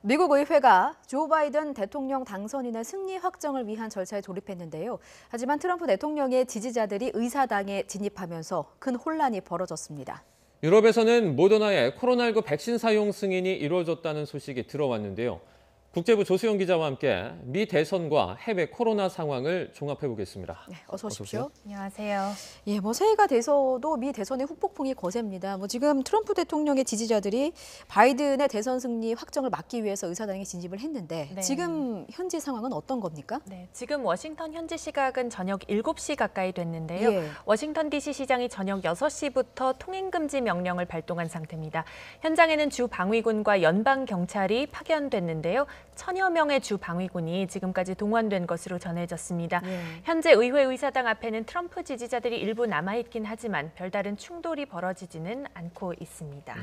미국 의회가 조 바이든 대통령 당선인의 승리 확정을 위한 절차에 돌입했는데요. 하지만 트럼프 대통령의 지지자들이 의사당에 진입하면서 큰 혼란이 벌어졌습니다. 유럽에서는 모더나의 코로나19 백신 사용 승인이 이루어졌다는 소식이 들어왔는데요. 국제부 조수영 기자와 함께 미 대선과 해외 코로나 상황을 종합해 보겠습니다. 네, 어서 오십시오. 안녕하세요. 예, 새해가 돼서도 미 대선의 후폭풍이 거셉니다. 지금 트럼프 대통령의 지지자들이 바이든의 대선 승리 확정을 막기 위해서 의사당에 진입을 했는데 네. 지금 현지 상황은 어떤 겁니까? 네, 지금 워싱턴 현지 시각은 저녁 7시 가까이 됐는데요. 예. 워싱턴 DC 시장이 저녁 6시부터 통행금지 명령을 발동한 상태입니다. 현장에는 주 방위군과 연방 경찰이 파견됐는데요. 1000여 명의 주 방위군이 지금까지 동원된 것으로 전해졌습니다. 예. 현재 의회 의사당 앞에는 트럼프 지지자들이 일부 남아있긴 하지만 별다른 충돌이 벌어지지는 않고 있습니다.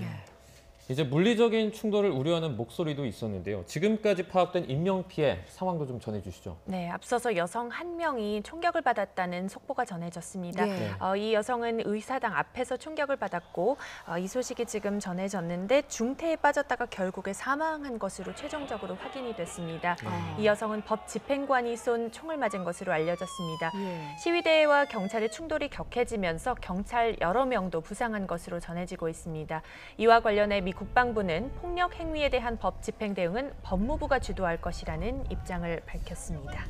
이제 물리적인 충돌을 우려하는 목소리도 있었는데요. 지금까지 파악된 인명 피해 상황도 좀 전해주시죠. 네, 앞서서 여성 1명이 총격을 받았다는 속보가 전해졌습니다. 예. 이 여성은 의사당 앞에서 총격을 받았고 이 소식이 지금 전해졌는데 중태에 빠졌다가 결국에 사망한 것으로 최종적으로 확인이 됐습니다. 이 여성은 법 집행관이 쏜 총을 맞은 것으로 알려졌습니다. 예. 시위대와 경찰의 충돌이 격해지면서 경찰 여러 명도 부상한 것으로 전해지고 있습니다. 이와 관련해 미 국방부는 폭력 행위에 대한 법 집행 대응은 법무부가 주도할 것이라는 입장을 밝혔습니다.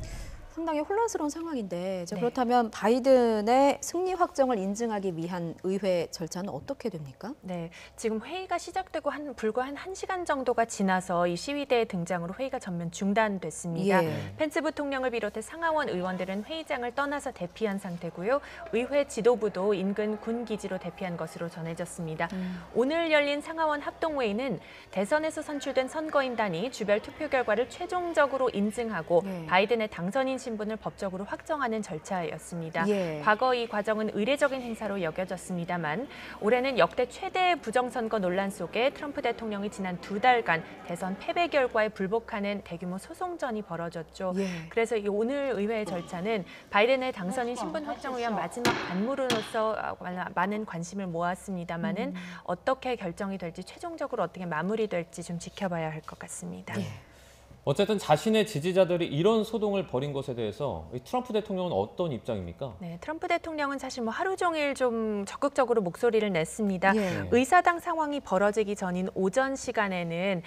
상당히 혼란스러운 상황인데 네. 그렇다면 바이든의 승리 확정을 인증하기 위한 의회 절차는 어떻게 됩니까? 네, 지금 회의가 시작되고 불과 한 1시간 정도가 지나서 이 시위대의 등장으로 회의가 전면 중단됐습니다. 예. 펜스 부통령을 비롯해 상하원 의원들은 회의장을 떠나서 대피한 상태고요. 의회 지도부도 인근 군 기지로 대피한 것으로 전해졌습니다. 오늘 열린 상하원 합동회의는 대선에서 선출된 선거인단이 주별 투표 결과를 최종적으로 인증하고 네. 바이든의 당선인 신분을 법적으로 확정하는 절차였습니다. 예. 과거 이 과정은 의례적인 행사로 여겨졌습니다만 올해는 역대 최대의 부정선거 논란 속에 트럼프 대통령이 지난 2달간 대선 패배 결과에 불복하는 대규모 소송전이 벌어졌죠. 예. 그래서 이 오늘 의회의 절차는 바이든의 당선인 신분 확정을 위한 마지막 안무로서 많은 관심을 모았습니다만은 어떻게 결정이 될지 최종적으로 어떻게 마무리될지 좀 지켜봐야 할 것 같습니다. 예. 어쨌든 자신의 지지자들이 이런 소동을 벌인 것에 대해서 이 트럼프 대통령은 어떤 입장입니까? 네, 트럼프 대통령은 사실 하루 종일 좀 적극적으로 목소리를 냈습니다. 예. 의사당 상황이 벌어지기 전인 오전 시간에는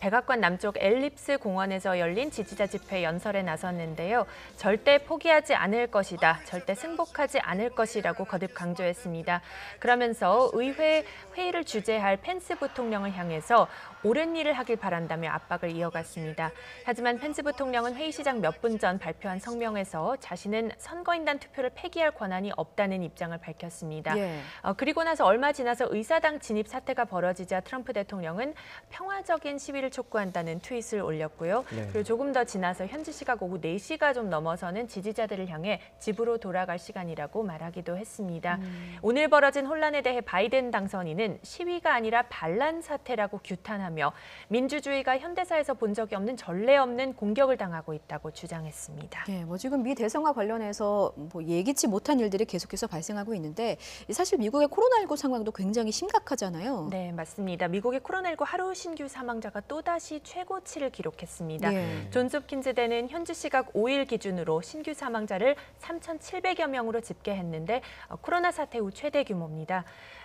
백악관 남쪽 엘립스 공원에서 열린 지지자 집회 연설에 나섰는데요. 절대 포기하지 않을 것이다. 절대 승복하지 않을 것이라고 거듭 강조했습니다. 그러면서 의회 회의를 주재할 펜스 부통령을 향해서 옳은 일을 하길 바란다며 압박을 이어갔습니다. 하지만 펜스 부통령은 회의 시작 몇 분 전 발표한 성명에서 자신은 선거인단 투표를 폐기할 권한이 없다는 입장을 밝혔습니다. 예. 그리고 나서 얼마 지나서 의사당 진입 사태가 벌어지자 트럼프 대통령은 평화적인 시위를 촉구한다는 트윗을 올렸고요. 네. 그리고 조금 더 지나서 현지 시각 오후 4시가 좀 넘어서는 지지자들을 향해 집으로 돌아갈 시간이라고 말하기도 했습니다. 오늘 벌어진 혼란에 대해 바이든 당선인은 시위가 아니라 반란 사태라고 규탄하며 민주주의가 현대사에서 본 적이 없는 전례 없는 공격을 당하고 있다고 주장했습니다. 예, 지금 미 대선과 관련해서 예기치 못한 일들이 계속해서 발생하고 있는데 사실 미국의 코로나19 상황도 굉장히 심각하잖아요. 네, 맞습니다. 미국의 코로나19 하루 신규 사망자가 또다시 최고치를 기록했습니다. 예. 존스홉킨즈대는 현지 시각 5일 기준으로 신규 사망자를 3,700여 명으로 집계했는데 코로나 사태 후 최대 규모입니다.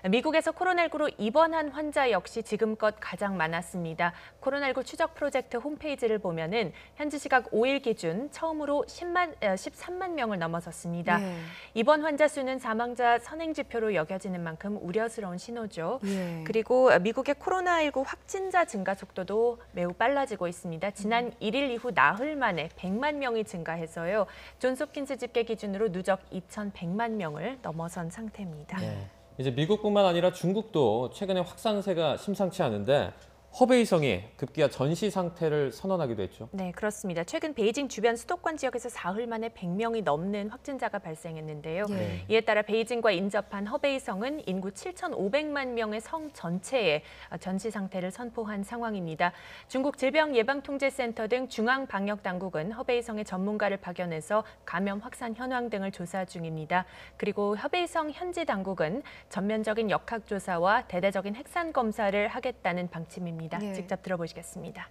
미국에서 코로나19로 입원한 환자 역시 지금껏 가장 많았습니다. 코로나19 추적 프로젝트 홈페이지를 보면은 현지 시각 5일 기준 처음으로 13만 명을 넘어섰습니다. 예. 입원 환자 수는 사망자 선행지표로 여겨지는 만큼 우려스러운 신호죠. 예. 그리고 미국의 코로나19 확진자 증가 속도도 매우 빨라지고 있습니다. 지난 1일 이후 나흘 만에 100만 명이 증가해서요. 존스홉킨스 집계 기준으로 누적 2,100만 명을 넘어선 상태입니다. 네. 이제 미국뿐만 아니라 중국도 최근에 확산세가 심상치 않은데 허베이성이 급기야 전시 상태를 선언하기도 했죠. 네, 그렇습니다. 최근 베이징 주변 수도권 지역에서 사흘 만에 100명이 넘는 확진자가 발생했는데요. 예. 이에 따라 베이징과 인접한 허베이성은 인구 7,500만 명의 성 전체에 전시 상태를 선포한 상황입니다. 중국 질병예방통제센터 등 중앙방역당국은 허베이성의 전문가를 파견해서 감염 확산 현황 등을 조사 중입니다. 그리고 허베이성 현지 당국은 전면적인 역학조사와 대대적인 핵산 검사를 하겠다는 방침입니다. 있습니다. 네. 직접 들어보시겠습니다.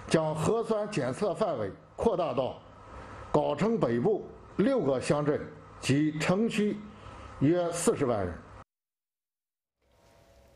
将核酸检测范围扩大到藁城北部6个乡镇及城区约40万人。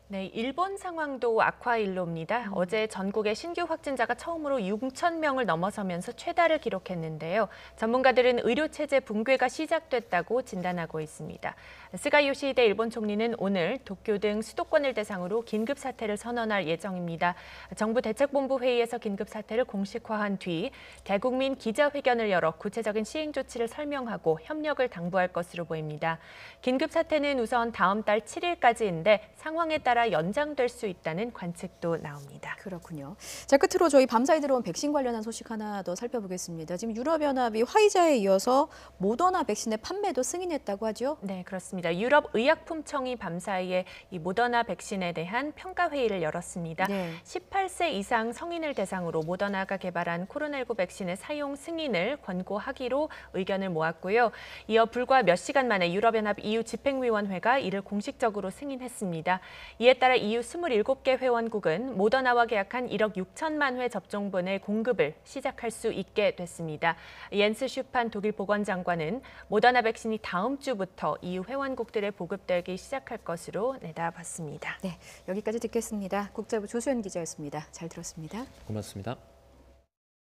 네, 일본 상황도 악화일로입니다. 어제 전국의 신규 확진자가 처음으로 6천 명을 넘어서면서 최다를 기록했는데요. 전문가들은 의료체제 붕괴가 시작됐다고 진단하고 있습니다. 스가 요시히데 일본 총리는 오늘 도쿄 등 수도권을 대상으로 긴급 사태를 선언할 예정입니다. 정부 대책본부 회의에서 긴급 사태를 공식화한 뒤 대국민 기자회견을 열어 구체적인 시행 조치를 설명하고 협력을 당부할 것으로 보입니다. 긴급 사태는 우선 다음 달 7일까지인데 상황에 따라 연장될 수 있다는 관측도 나옵니다. 그렇군요. 자, 끝으로 저희 밤사이 들어온 백신 관련한 소식 하나 더 살펴보겠습니다. 지금 유럽연합이 화이자에 이어서 모더나 백신의 판매도 승인했다고 하죠? 네, 그렇습니다. 유럽 의약품청이 밤사이에 이 모더나 백신에 대한 평가 회의를 열었습니다. 네. 18세 이상 성인을 대상으로 모더나가 개발한 코로나19 백신의 사용 승인을 권고하기로 의견을 모았고요. 이어 불과 몇 시간 만에 유럽연합 EU 집행위원회가 이를 공식적으로 승인했습니다. 이에 따라 EU 27개 회원국은 모더나와 계약한 1억 6천만 회 접종분의 공급을 시작할 수 있게 됐습니다. 옌스 슈판 독일 보건장관은 모더나 백신이 다음 주부터 EU 회원국들에 보급되기 시작할 것으로 내다봤습니다. 네, 여기까지 듣겠습니다. 국제부 조수연 기자였습니다. 잘 들었습니다. 고맙습니다.